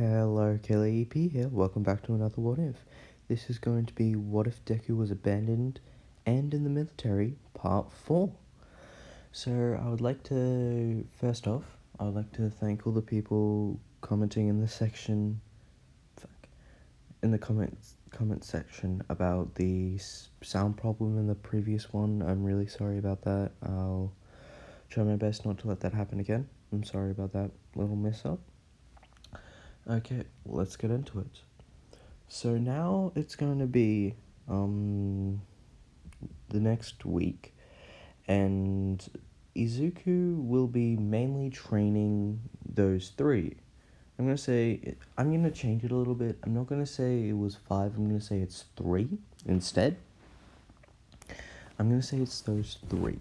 Hello, Kelly EP here. Welcome back to another What If. This is going to be What If Deku was abandoned and in the military, part 4. So, first off, I would like to thank all the people commenting in the section, in the comment section about the sound problem in the previous one. I'm really sorry about that. I'll try my best not to let that happen again. I'm sorry about that little mess up. Okay, let's get into it. So now it's going to be the next week, and Izuku will be mainly training those three. I'm going to change it a little bit. I'm not going to say it was 5, I'm going to say it's 3 instead. I'm going to say it's those 3,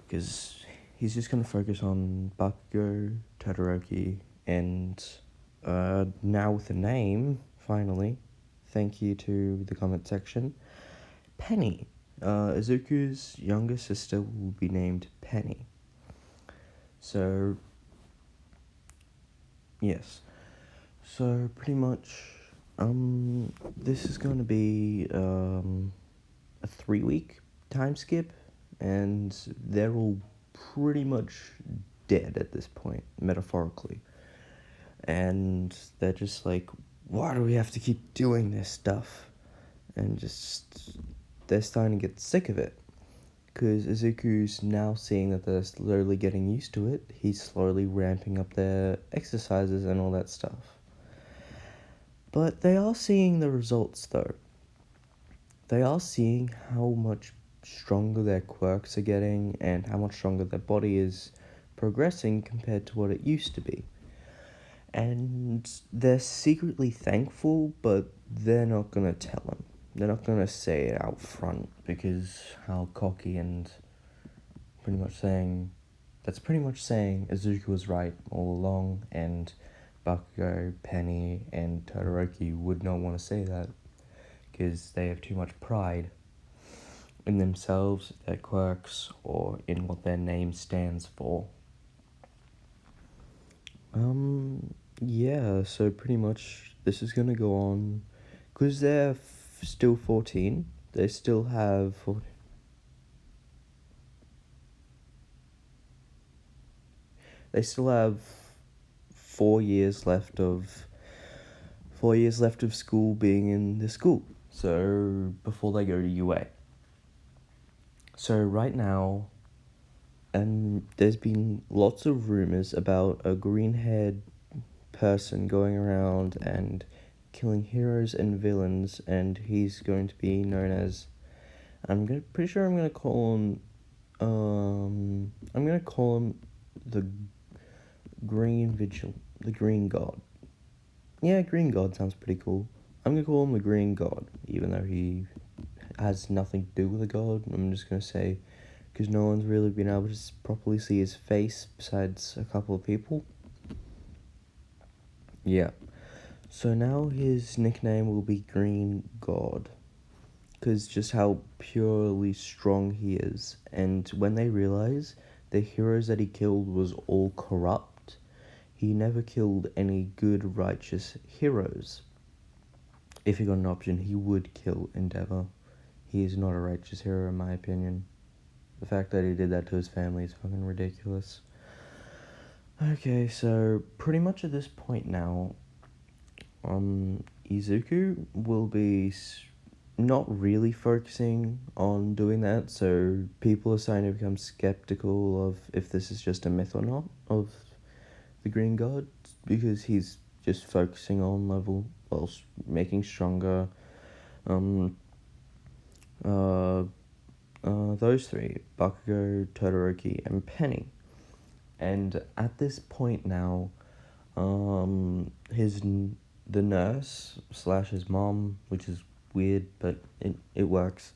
because he's just going to focus on Bakugo, Todoroki, and now with a name, finally, thank you to the comment section, Penny. Izuku's younger sister will be named Penny. So, yes. So, pretty much, this is going to be a 3-week time skip, and they're all pretty much dead at this point, metaphorically. And they're just like, why do we have to keep doing this stuff? And they're starting to get sick of it. Because Izuku's now seeing that they're slowly getting used to it, he's slowly ramping up their exercises and all that stuff. But they are seeing the results, though. They are seeing how much stronger their quirks are getting and how much stronger their body is progressing compared to what it used to be. And they're secretly thankful, but they're not gonna tell him. They're not gonna say it out front, because how cocky and pretty much saying Izuku was right all along, and Bakugo, Penny, and Todoroki would not want to say that, because they have too much pride in themselves, their quirks, or in what their name stands for. Yeah, so pretty much this is gonna go on, because they're still 14, they still have 14. They still have 4 years left of school being in the school, so before they go to UA. So right now, and there's been lots of rumors about a green-haired person going around and killing heroes and villains, and he's going to be known as, I'm gonna call him the the Green God. Yeah, Green God sounds pretty cool. I'm gonna call him the Green God, even though he has nothing to do with a god. I'm just gonna say, because no one's really been able to properly see his face besides a couple of people. Yeah. So now his nickname will be Green God, because just how purely strong he is. And when they realize the heroes that he killed was all corrupt, he never killed any good, righteous heroes. If he got an option, he would kill Endeavor. He is not a righteous hero, in my opinion. The fact that he did that to his family is fucking ridiculous. Okay, so pretty much at this point now, Izuku will be not really focusing on doing that, so people are starting to become skeptical of if this is just a myth or not of the Green God, because he's just focusing on making stronger those three, Bakugo, Todoroki, and Penny. And at this point now, the nurse / his mom, which is weird, but it works.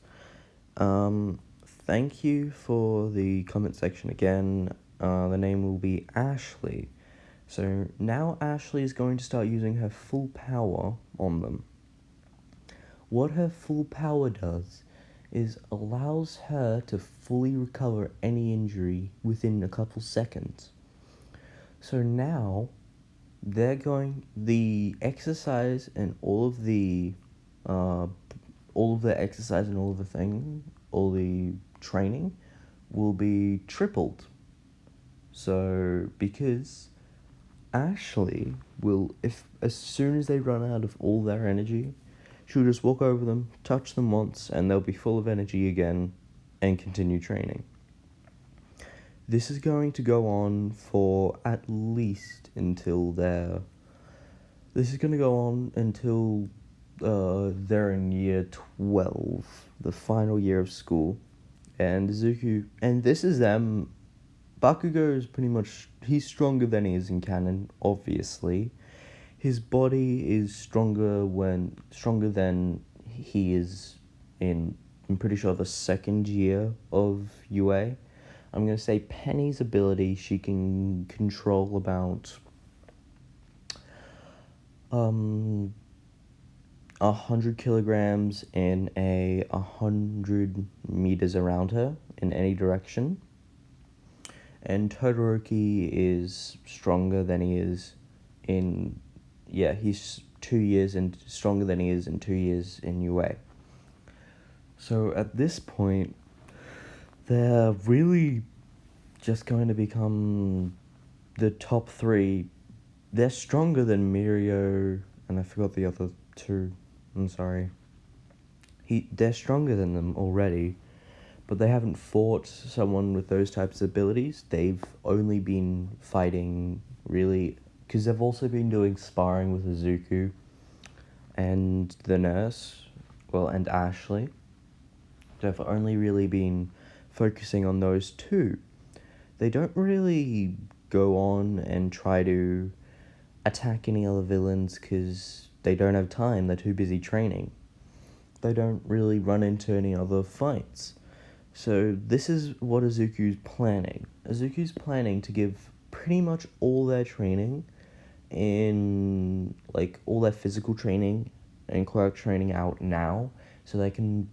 Thank you for the comment section again. The name will be Ashley. So now Ashley is going to start using her full power on them. What her full power does is allows her to fully recover any injury within a couple seconds. So now, the exercise and all of the exercise and all the training will be tripled. So, because Ashley will, if as soon as they run out of all their energy, she'll just walk over them, touch them once, and they'll be full of energy again and continue training. This is going to go on for at least until they're. This is going to go on until they're in year 12, the final year of school. And Zuku. And this is them. Bakugo is pretty much. He's stronger than he is in canon, obviously. His body is stronger than he is in. I'm pretty sure the second year of UA. I'm gonna say Penny's ability. She can control about 100 kilograms in 100 meters around her in any direction. And Todoroki is stronger than he is in. Yeah, he's 2 years and stronger than he is in 2 years in UA. So at this point, they're really just going to become the top 3. They're stronger than Mirio, and I forgot the other 2. I'm sorry. They're stronger than them already, but they haven't fought someone with those types of abilities. They've only been fighting, really, because they've also been doing sparring with Izuku and the nurse, and Ashley. They've only really been focusing on those 2. They don't really go on and try to attack any other villains because they don't have time. They're too busy training. They don't really run into any other fights. So this is what Izuku's planning. Izuku's planning to give pretty much all their training in, all their physical training and quirk training out now, so they can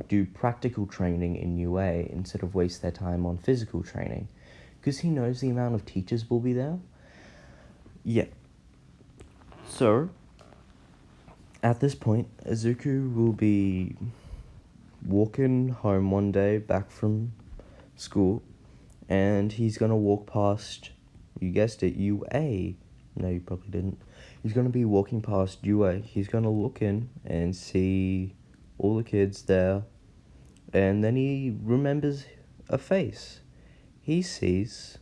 do practical training in UA instead of waste their time on physical training. Because he knows the amount of teachers will be there. Yeah. So, at this point, Izuku will be walking home one day back from school, and he's gonna walk past, you guessed it, UA. No, you probably didn't. He's gonna be walking past UA. He's gonna look in and see all the kids there, and then he remembers a face. He sees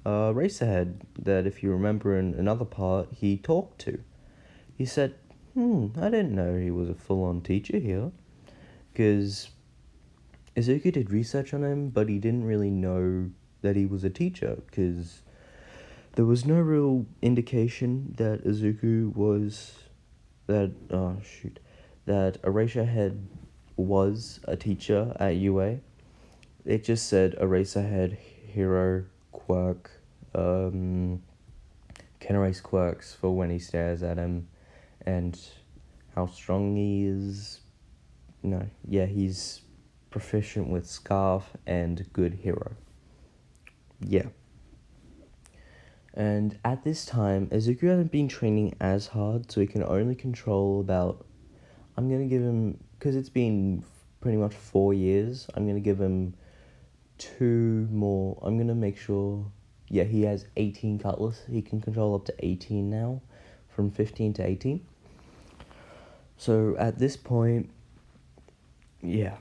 Racerhead that, if you remember in another part, he talked to. He said, I didn't know he was a full-on teacher here. Because Izuku did research on him, but he didn't really know that he was a teacher, because there was no real indication that Izuku was, that Eraserhead was a teacher at UA. It just said Eraserhead, hero, quirk, can erase quirks for when he stares at him, and how strong he is. No, yeah, he's proficient with Scarf and good hero. Yeah. And at this time, Izuku hasn't been training as hard, so he can only control about... I'm going to give him... Because it's been pretty much 4 years, I'm going to give him 2 more. I'm going to make sure... Yeah, he has 18 Cutlass. He can control up to 18 now, from 15 to 18. So at this point... Yeah.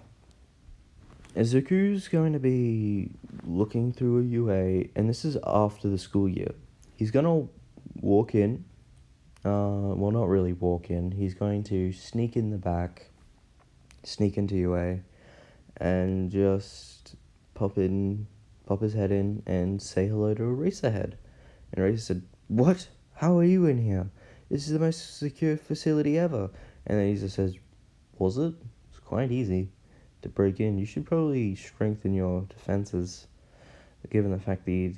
Izuku's going to be looking through a UA, and this is after the school year. He's going to walk in, not really walk in, he's going to sneak in the back, sneak into UA, and just pop his head in and say hello to Eraserhead. And Eraser said, "What? How are you in here? This is the most secure facility ever." And then he just says, "Was it? It's quite easy to break in. You should probably strengthen your defenses, given the fact the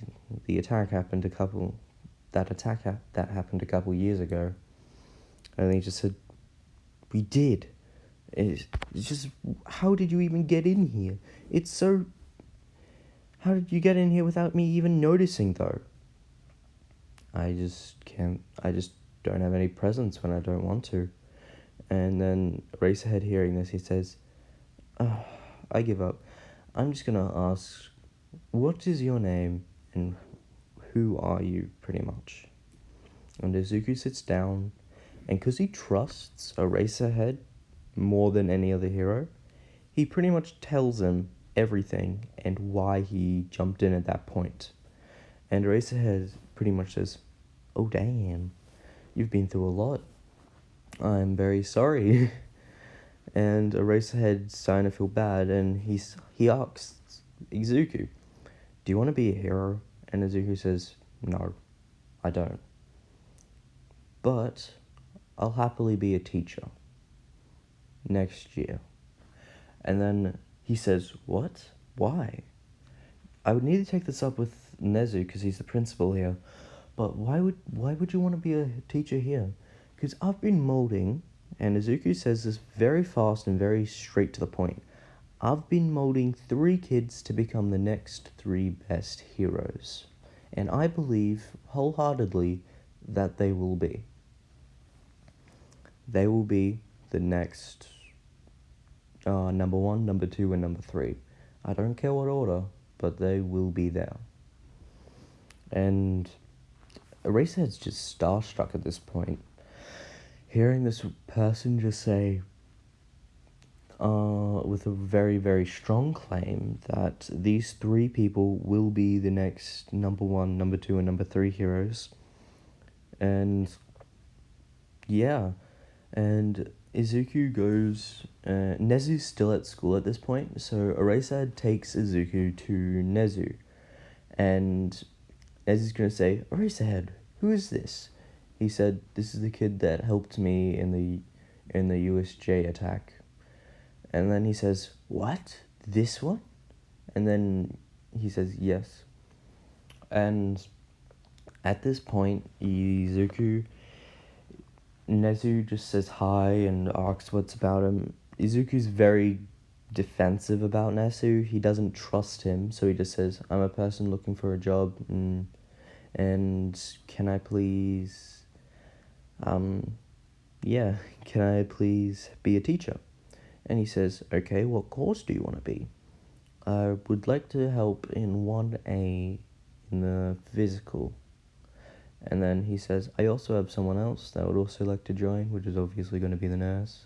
attack happened that happened a couple years ago." And he just said, "We did. It's just, how did you even get in here? How did you get in here without me even noticing, though?" I just can't, I just don't have any presents when I don't want to. And then Eraserhead, hearing this, he says, I give up. I'm just gonna ask, what is your name and who are you, pretty much? And Izuku sits down, and because he trusts Eraserhead more than any other hero, he pretty much tells him everything and why he jumped in at that point. And Eraserhead pretty much says, oh damn, you've been through a lot. I'm very sorry. And Eraserhead's starting to feel bad, and he asks Izuku, do you want to be a hero? And Izuku says, no, I don't. But I'll happily be a teacher next year. And then he says, what? Why? I would need to take this up with Nezu because he's the principal here. But why would you want to be a teacher here? Because I've been molding, and Izuku says this very fast and very straight to the point. I've been molding 3 kids to become the next 3 best heroes. And I believe wholeheartedly that they will be. They will be the next number 1, number 2, and number 3. I don't care what order, but they will be there. And Eraserhead's just starstruck at this point. Hearing this person just say, with a very, very strong claim that these 3 people will be the next number 1, number 2, and number 3 heroes. And yeah, and Izuku goes, Nezu's still at school at this point, so Eraserhead takes Izuku to Nezu, and Nezu's gonna say, Eraserhead, who is this? He said, this is the kid that helped me in the USJ attack. And then he says, what? This one? And then he says, yes. And at this point, Nezu just says hi and asks what's about him. Izuku's very defensive about Nezu. He doesn't trust him, so he just says, I'm a person looking for a job, and can I please, can I please be a teacher? And he says, okay, what course do you want to be? I would like to help in 1A in the physical. And then he says, I also have someone else that would also like to join, which is obviously going to be the nurse.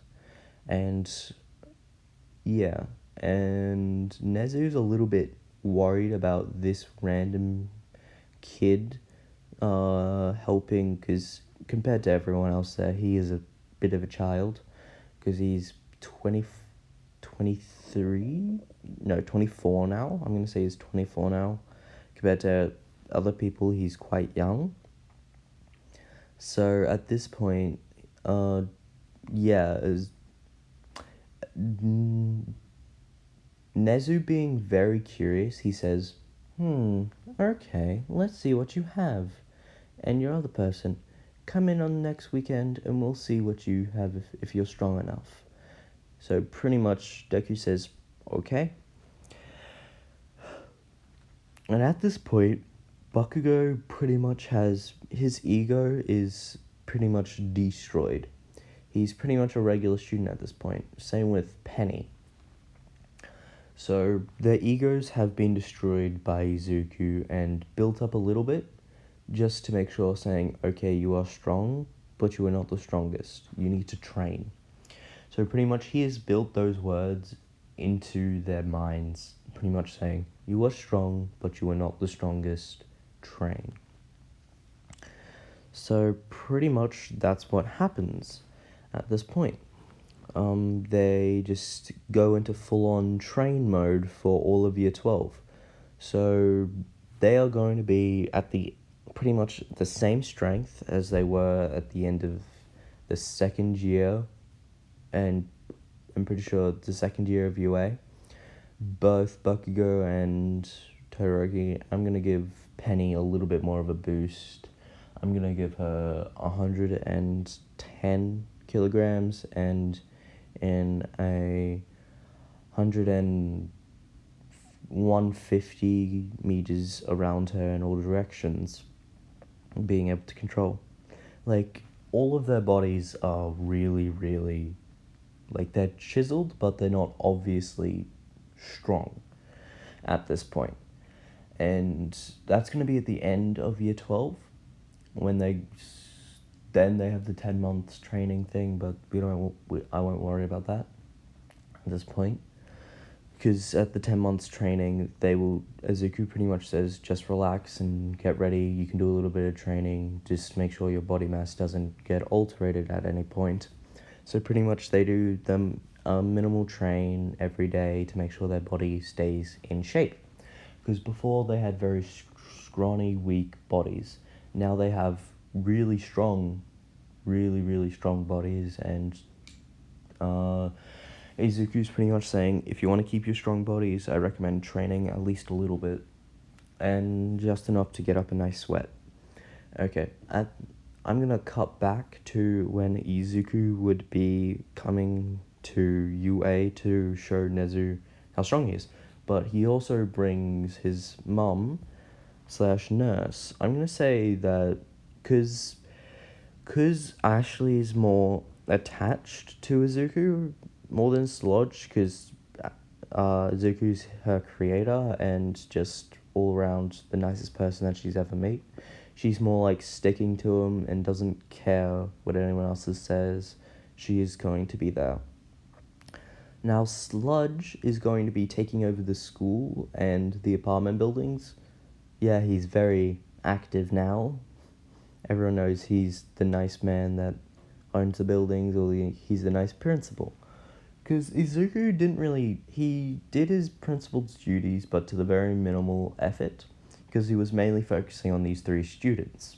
And yeah, and Nezu's a little bit worried about this random kid helping, because compared to everyone else there, he is a bit of a child, because he's 24 now. I'm going to say he's 24 now. Compared to other people, he's quite young. So at this point, Nezu being very curious, he says, okay, let's see what you have. And your other person, come in on next weekend and we'll see what you have if you're strong enough. So pretty much Deku says, okay. And at this point, Bakugo pretty much has, his ego is pretty much destroyed. He's pretty much a regular student at this point. Same with Penny. So their egos have been destroyed by Izuku and built up a little bit, just to make sure, saying, okay, you are strong, but you are not the strongest. You need to train. So pretty much he has built those words into their minds, pretty much saying, you are strong, but you are not the strongest. Train. So pretty much that's what happens at this point. They just go into full-on train mode for all of year 12. So they are going to be at pretty much the same strength as they were at the end of the second year, and I'm pretty sure the second year of UA. Both Bakugo and Todoroki, I'm going to give Penny a little bit more of a boost. I'm going to give her 110 kilograms and in a 150 meters around her in all directions. being able to control. Like, all of their bodies are really, really, like, they're chiseled, but they're not obviously strong at this point. And that's going to be at the end of year 12, when then they have the 10 months training thing, but I won't worry about that at this point. Because at the 10 months training, they will, Azuku pretty much says, just relax and get ready. You can do a little bit of training, just make sure your body mass doesn't get alterated at any point. So pretty much they do them minimal train every day to make sure their body stays in shape. Because before they had very scrawny, weak bodies. Now they have really strong, really strong bodies, and Izuku's pretty much saying, if you want to keep your strong bodies, I recommend training at least a little bit, and just enough to get up a nice sweat. Okay, I'm gonna cut back to when Izuku would be coming to UA to show Nezu how strong he is. But he also brings his mum / nurse. I'm gonna say that because Ashley is more attached to Izuku more than Sludge, because Izuku's her creator and just all around the nicest person that she's ever met. She's more like sticking to him and doesn't care what anyone else says. She is going to be there. Now Sludge is going to be taking over the school and the apartment buildings. Yeah, he's very active now. Everyone knows he's the nice man that owns the buildings, or he's the nice principal. Because Izuku he did his principal's duties, but to the very minimal effort, because he was mainly focusing on these 3 students.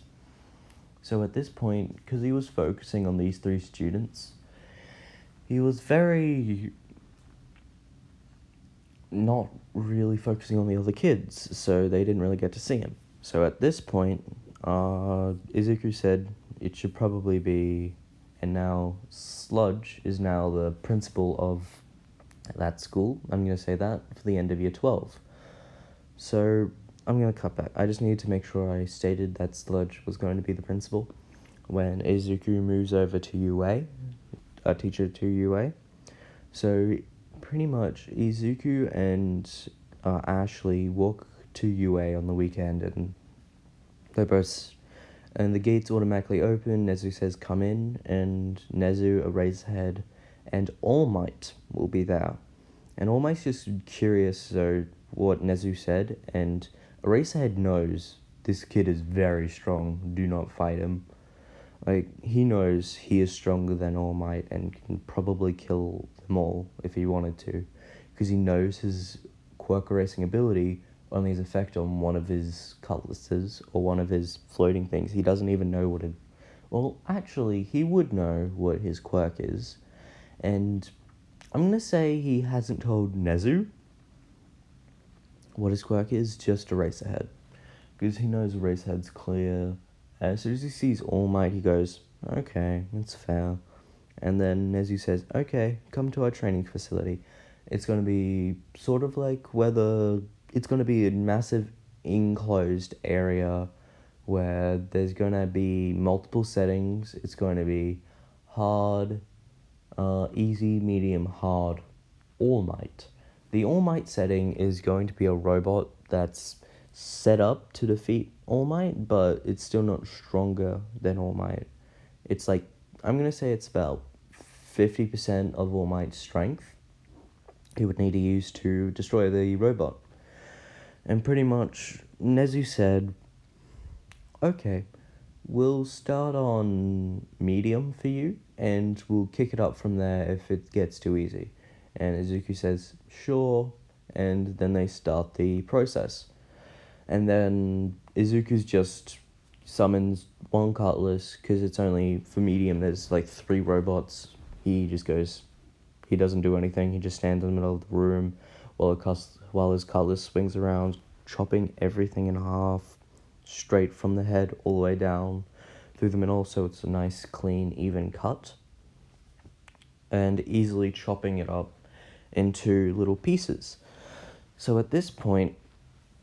So at this point, because he was focusing on these 3 students, he was very not really focusing on the other kids, so they didn't really get to see him. So at this point, Izuku said it should probably be, and now Sludge is now the principal of that school. I'm going to say that for the end of year 12. So I'm going to cut back. I just needed to make sure I stated that Sludge was going to be the principal when Izuku moves over to UA, a teacher to UA. So pretty much Izuku and Ashley walk to UA on the weekend, and the gates automatically open. Nezu says come in, and Nezu, Eraserhead, and All Might will be there. And All Might's just curious what Nezu said, and Eraserhead knows this kid is very strong, do not fight him. Like, he knows he is stronger than All Might and can probably kill them all if he wanted to, because he knows his quirk erasing ability only has effect on one of his cutlasses or one of his floating things. He doesn't even know what it... Well, actually, he would know what his quirk is, and I'm going to say he hasn't told Nezu what his quirk is, just Eraserhead, because he knows Eraserhead's clear. As soon as he sees All Might, he goes, okay, that's fair. And then Nezu says, okay, come to our training facility. It's going to be sort of like it's going to be a massive enclosed area where there's going to be multiple settings. It's going to be hard, easy, medium, hard, All Might. The All Might setting is going to be a robot that's set up to defeat All Might, but it's still not stronger than All Might. It's like, I'm going to say it's about 50% of All Might's strength he would need to use to destroy the robot. And pretty much, Nezu said, okay, we'll start on medium for you, and we'll kick it up from there if it gets too easy. And Izuku says, sure, and then they start the process. And then Izuku's just summons one cutlass, because it's only for medium, there's like 3 robots. He just goes, he doesn't do anything, he just stands in the middle of the room while his cutlass swings around, chopping everything in half, straight from the head all the way down through the middle, so it's a nice, clean, even cut, and easily chopping it up into little pieces. So at this point,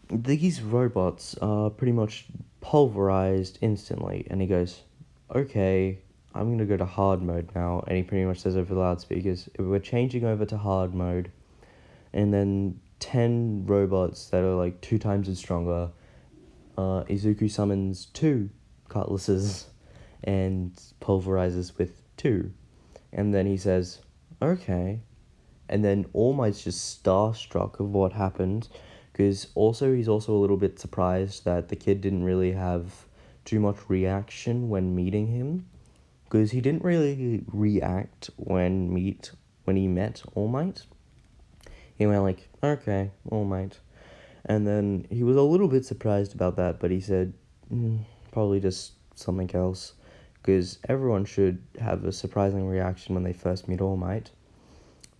these robots are pretty much pulverized instantly. And he goes, okay, I'm going to go to hard mode now. And he pretty much says over the loudspeakers, we're changing over to hard mode. And then 10 robots that are like 2 times as stronger. Izuku summons 2 cutlasses and pulverizes with 2. And then he says, okay. And then All Might's just starstruck of what happened. Because he's also a little bit surprised that the kid didn't really have too much reaction when meeting him. Because he didn't really react when he met All Might. He went like, okay, All Might. And then he was a little bit surprised about that, but he said, probably just something else. Because everyone should have a surprising reaction when they first meet All Might.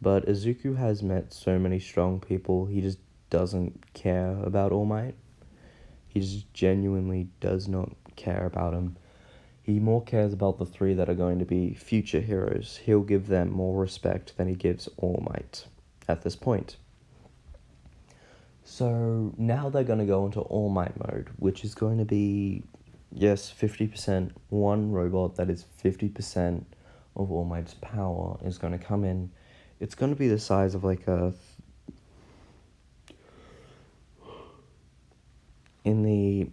But Izuku has met so many strong people, he just doesn't care about All Might. He just genuinely does not care about him. He more cares about the 3 that are going to be future heroes. He'll give them more respect than he gives All Might at this point. So now they're going to go into All Might mode, which is going to be, yes, 50%. One robot that is 50% of All Might's power is going to come in. It's going to be the size of like in the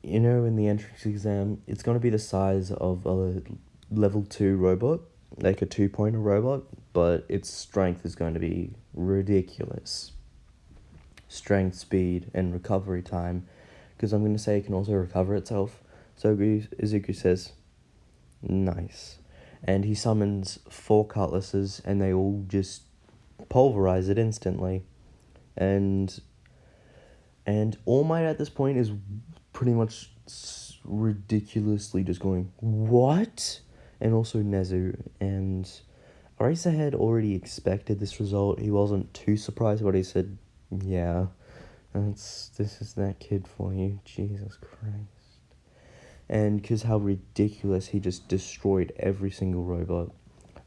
entrance exam, it's going to be the size of a level 2 robot, like a 2-pointer robot, but its strength is going to be ridiculous. Strength, speed, and recovery time, because I'm going to say it can also recover itself. So Izuku says, nice. And he summons 4 cutlasses, and they all just pulverize it instantly. And All Might at this point is pretty much ridiculously just going, what? And also Nezu. And Arisa had already expected this result. He wasn't too surprised, but he said, yeah, this is that kid for you. Jesus Christ. And because how ridiculous, he just destroyed every single robot.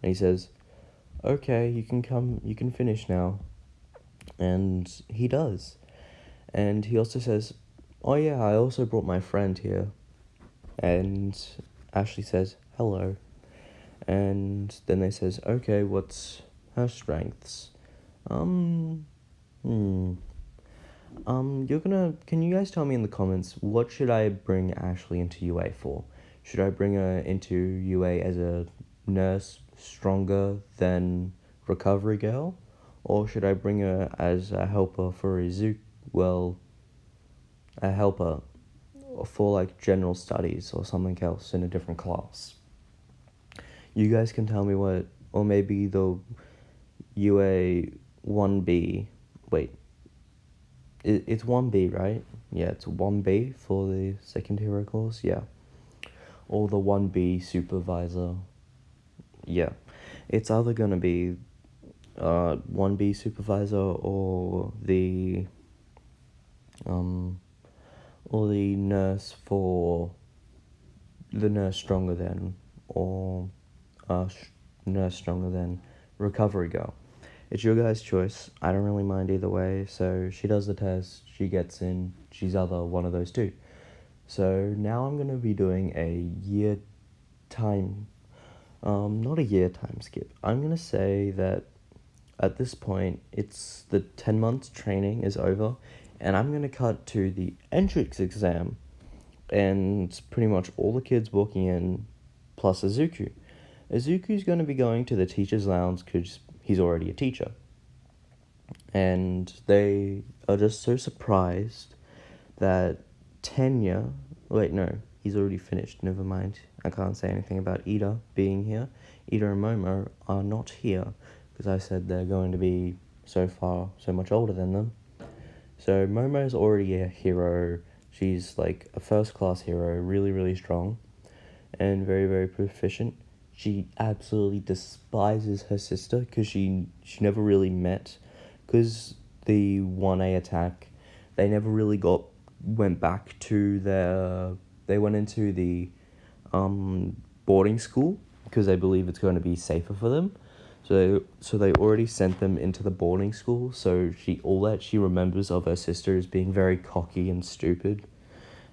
And he says, okay, you can finish now. And he does. And he also says, oh yeah, I also brought my friend here. And Ashley says, hello. And then they says, okay, what's her strengths? Can you guys tell me in the comments, what should I bring Ashley into UA for? Should I bring her into UA as a nurse, stronger than recovery girl? Or should I bring her as a helper for a helper for like general studies or something else in a different class? You guys can tell me or maybe the UA 1B, wait, it's 1B, right? Yeah, it's 1B for the second hero course, yeah. Or the 1B supervisor, yeah. It's either gonna be 1B supervisor or the nurse for the nurse stronger than, or nurse stronger than recovery girl. It's your guys' choice. I don't really mind either way. So she does the test, she gets in, she's either one of those 2. So now I'm going to be doing a not a year time skip. I'm going to say that at this point, it's the 10 months training is over, and I'm going to cut to the entrance exam, and pretty much all the kids walking in, plus Izuku. Izuku's going to be going to the teacher's lounge because he's already a teacher. And they are just so surprised that he's already finished, never mind. I can't say anything about Ida being here. Ida and Momo are not here, because I said they're going to be so much older than them. So Momo's already a hero. She's like a first-class hero, really, really strong, and very, very proficient. She absolutely despises her sister because she never really met, because the 1A attack, they never really went back to they went into the boarding school because they believe it's going to be safer for them. So they already sent them into the boarding school. So all that she remembers of her sister is being very cocky and stupid.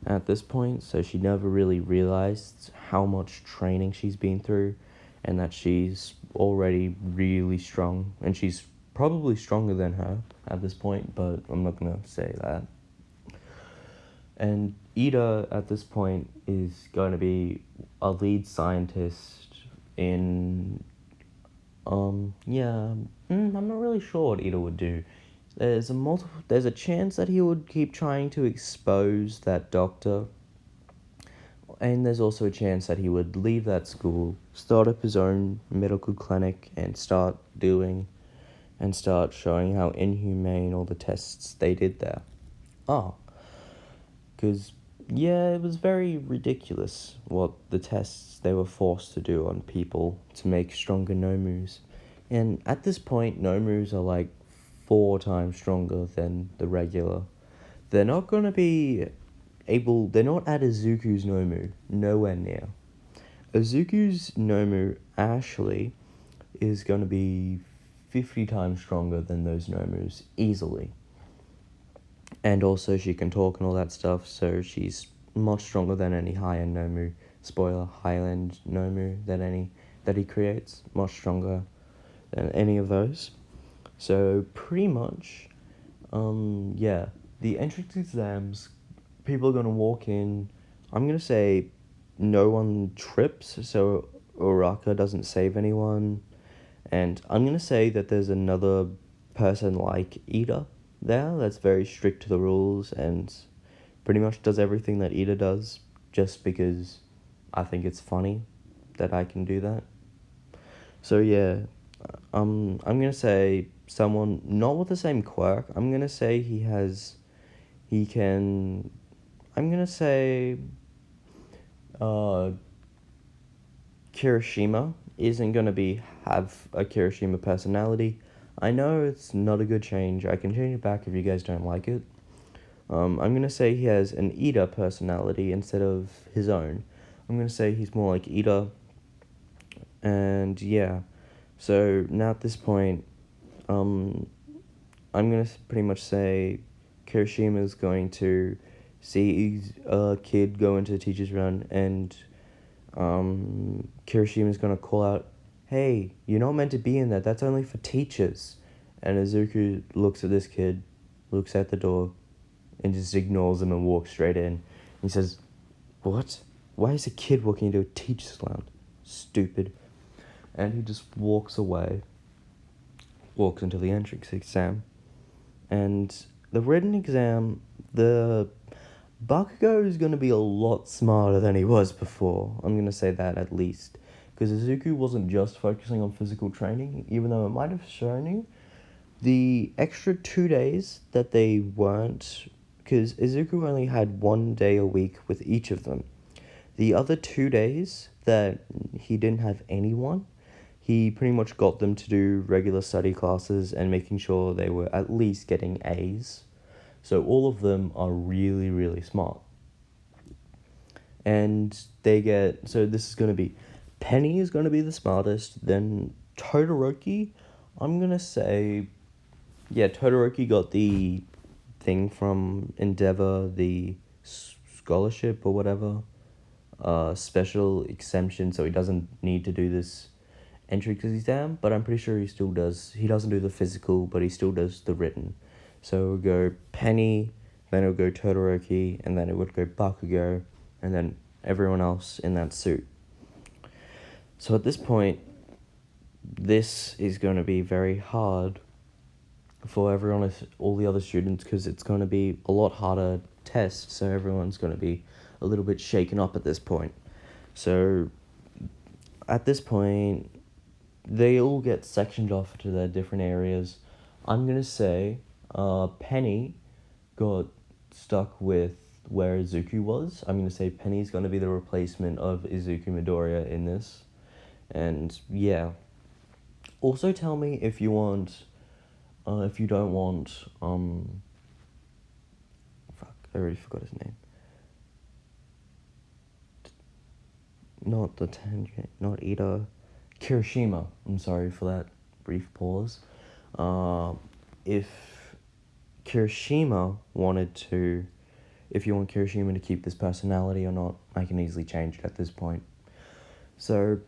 at this point, so she never really realized how much training she's been through and that she's already really strong, and she's probably stronger than her at this point, but I'm not gonna say that. And Ida at this point is going to be a lead scientist in I'm not really sure what Ida would do. There's a chance that he would keep trying to expose that doctor, and there's also a chance that he would leave that school, start up his own medical clinic, and start showing how inhumane all the tests they did there are. Because, yeah, it was very ridiculous what the tests they were forced to do on people to make stronger Nomus. And at this point, Nomus are like 4 times stronger than the regular. They're not going to be they're not at Izuku's Nomu, nowhere near. Izuku's Nomu, Ashley, is going to be 50 times stronger than those Nomus, easily. And also she can talk and all that stuff, so she's much stronger than any high-end Nomu. Spoiler, high-end Nomu that he creates. Much stronger than any of those. So pretty much, the entrance exams, people are going to walk in. I'm going to say no one trips, so Uraka doesn't save anyone. And I'm going to say that there's another person like Ida there that's very strict to the rules and pretty much does everything that Ida does just because I think it's funny that I can do that. So yeah, I'm going to say someone not with the same quirk. I'm going to say I'm going to say Kirishima isn't going to have a Kirishima personality. I know it's not a good change. I can change it back if you guys don't like it. I'm going to say he has an Ida personality instead of his own. I'm going to say he's more like Ida. And yeah, so now at this point, I'm going to pretty much say Kirishima is going to see a kid go into the teacher's run, and Kirishima's going to call out, "Hey, you're not meant to be in that. That's only for teachers." And Izuku looks at this kid, looks at the door, and just ignores him and walks straight in. He says, "What? Why is a kid walking into a teacher's lounge? Stupid." And he just walks away, walks into the entrance exam. And the written exam, the Bakugo is going to be a lot smarter than he was before. I'm going to say that at least. Because Izuku wasn't just focusing on physical training, even though it might have shown you. The extra 2 days that they weren't, because Izuku only had 1 day a week with each of them. The other 2 days that he didn't have anyone, he pretty much got them to do regular study classes and making sure they were at least getting A's. So all of them are really, really smart. And so this is going to be, Penny is going to be the smartest, then Todoroki, I'm going to say, yeah, Todoroki got the thing from Endeavor, the scholarship or whatever, special exemption, so he doesn't need to do this entrance exam, but I'm pretty sure he still does. He doesn't do the physical, but he still does the written. So it would go Penny, then it would go Todoroki, and then it would go Bakugo, and then everyone else in that suit. So at this point, this is going to be very hard for everyone, all the other students, because it's going to be a lot harder test, so everyone's going to be a little bit shaken up at this point. So at this point, they all get sectioned off to their different areas. I'm going to say Penny got stuck with where Izuku was. I'm going to say Penny's going to be the replacement of Izuku Midoriya in this. And yeah. Also tell me if you don't want, I already forgot his name. Not the Tangent, not Ida. Kirishima. I'm sorry for that brief pause. If Kirishima wanted to, if you want Kirishima to keep this personality or not, I can easily change it at this point. So,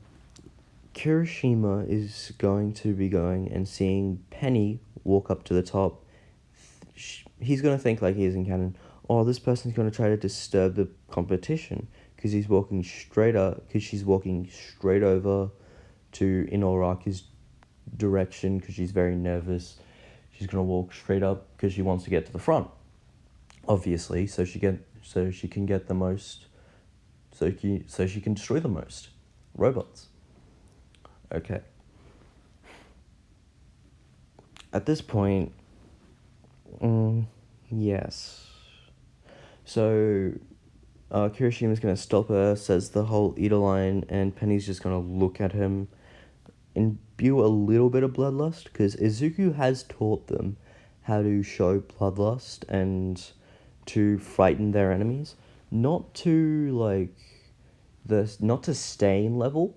Kirishima is going to be going and seeing Penny walk up to the top. He's going to think, like he is in canon, oh, this person's going to try to disturb the competition because she's walking straight over to Inoraki's direction because she's very nervous. She's going to walk straight up because she wants to get to the front, obviously, so she can get the most, so she can destroy the most robots. Okay. At this point, yes. So, Kirishima's gonna stop her, says the whole eat a line, and Penny's just gonna look at him, imbue a little bit of bloodlust, because Izuku has taught them how to show bloodlust and to frighten their enemies, not to stain level,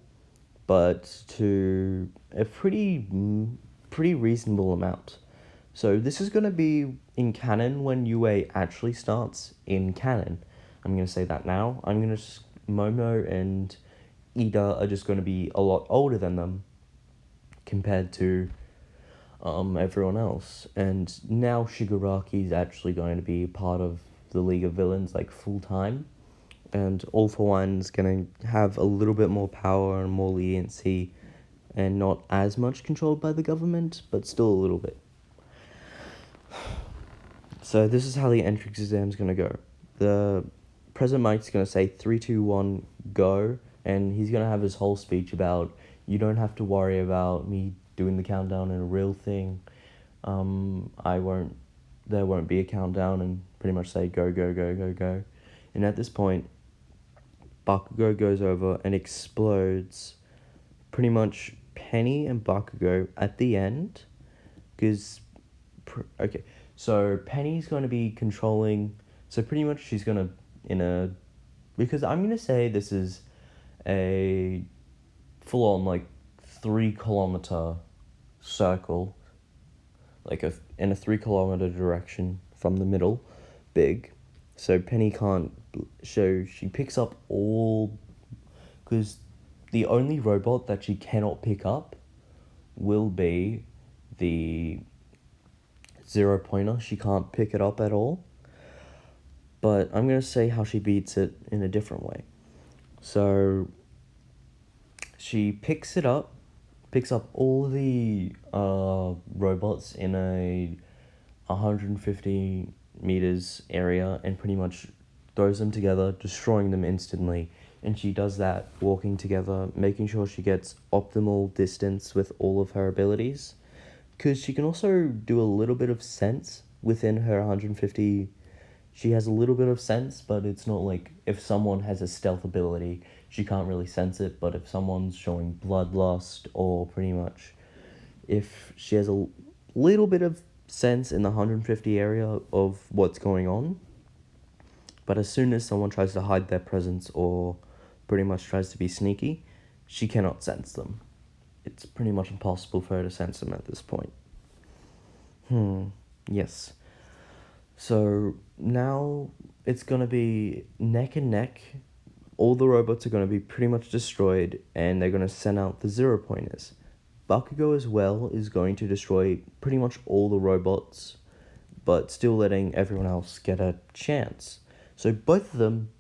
but to a pretty reasonable amount. So this is going to be in canon when UA actually starts in canon. I'm going to say that now. Momo and Ida are just going to be a lot older than them compared to everyone else. And now Shigaraki is actually going to be part of the League of Villains, like, full-time. And All For One's going to have a little bit more power and more leniency and not as much controlled by the government, but still a little bit. So this is how the entrance exam is going to go. The President Mike's going to say 3, 2, 1, go, and he's going to have his whole speech about, you don't have to worry about me doing the countdown in a real thing. There won't be a countdown, and pretty much say go, go, go, go, go. And at this point, Bakugo goes over and explodes pretty much Penny and Bakugo at the end, because, okay, so Penny's going to be controlling, so pretty much she's going to, because I'm going to say this is a full-on, 3-kilometer circle, in a 3-kilometer direction from the middle, big, so Penny can't, so she picks up all, because the only robot that she cannot pick up will be the 0-pointer. She can't pick it up at all. But I'm going to say how she beats it in a different way. So, she picks up all the robots in a 150 meters area and pretty much throws them together, destroying them instantly. And she does that walking together, making sure she gets optimal distance with all of her abilities. Because she can also do a little bit of sense within her 150. She has a little bit of sense, but it's not like if someone has a stealth ability, she can't really sense it. But if someone's showing bloodlust, or pretty much if she has a little bit of sense in the 150 area of what's going on, but as soon as someone tries to hide their presence or pretty much tries to be sneaky, she cannot sense them. It's pretty much impossible for her to sense them at this point. Yes. So now it's going to be neck and neck. All the robots are going to be pretty much destroyed, and they're going to send out the 0-pointers. Bakugo as well is going to destroy pretty much all the robots, but still letting everyone else get a chance. So both of them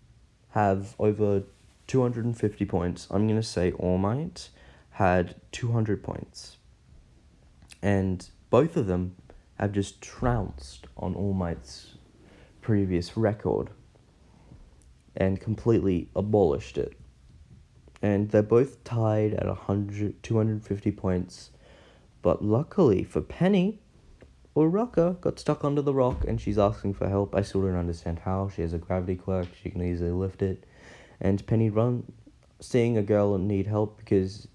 have over 250 points. I'm going to say All Might had 200 points. And both of them have just trounced on All Might's previous record and completely abolished it. And they're both tied at 250 points. But luckily for Penny, Uraka got stuck under the rock and she's asking for help. I still don't understand how. She has a gravity quirk. She can easily lift it. And Penny seeing a girl need help, because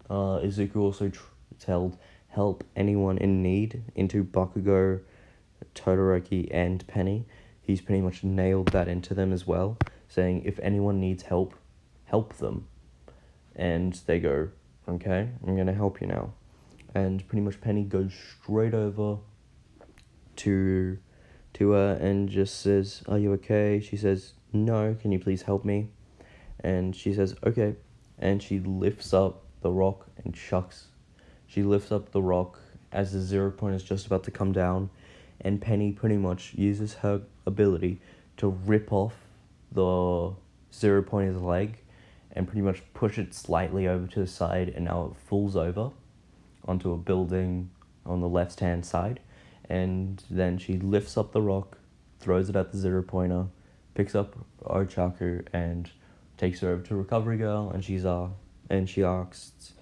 Izuku also told help anyone in need into Bakugo, Todoroki, and Penny. He's pretty much nailed that into them as well, saying if anyone needs help, help them. And they go, okay, I'm going to help you now. And pretty much Penny goes straight over to to her and just says, "Are you okay?" She says, "No, can you please help me?" And she says, "Okay." And she lifts up the rock and chucks. She lifts up the rock as the 0 point is just about to come down, and Penny pretty much uses her ability to rip off the 0 point's leg and pretty much push it slightly over to the side, and now it falls over onto a building on the left-hand side. And then she lifts up the rock, throws it at the 0 pointer, picks up Ochaku, and takes her over to Recovery Girl, and she asks,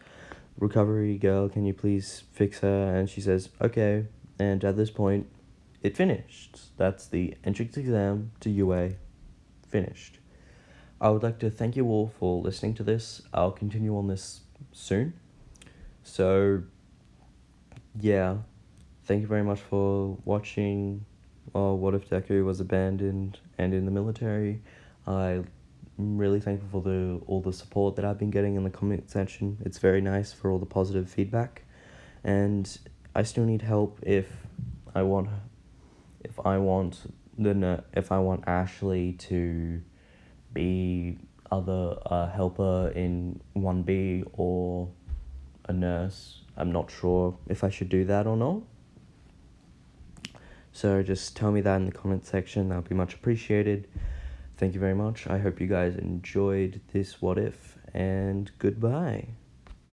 "Recovery Girl, can you please fix her?" And she says, "Okay." And at this point, it finished. That's the entrance exam to UA finished. I would like to thank you all for listening to this. I'll continue on this soon. So, yeah, thank you very much for watching What If Deku Was Abandoned and in the Military. I'm really thankful for all the support that I've been getting in the comment section. It's very nice for all the positive feedback. And I still need help if I want Ashley to be either a helper in 1B or a nurse. I'm not sure if I should do that or not. So just tell me that in the comment section. That would be much appreciated. Thank you very much. I hope you guys enjoyed this What If, and goodbye.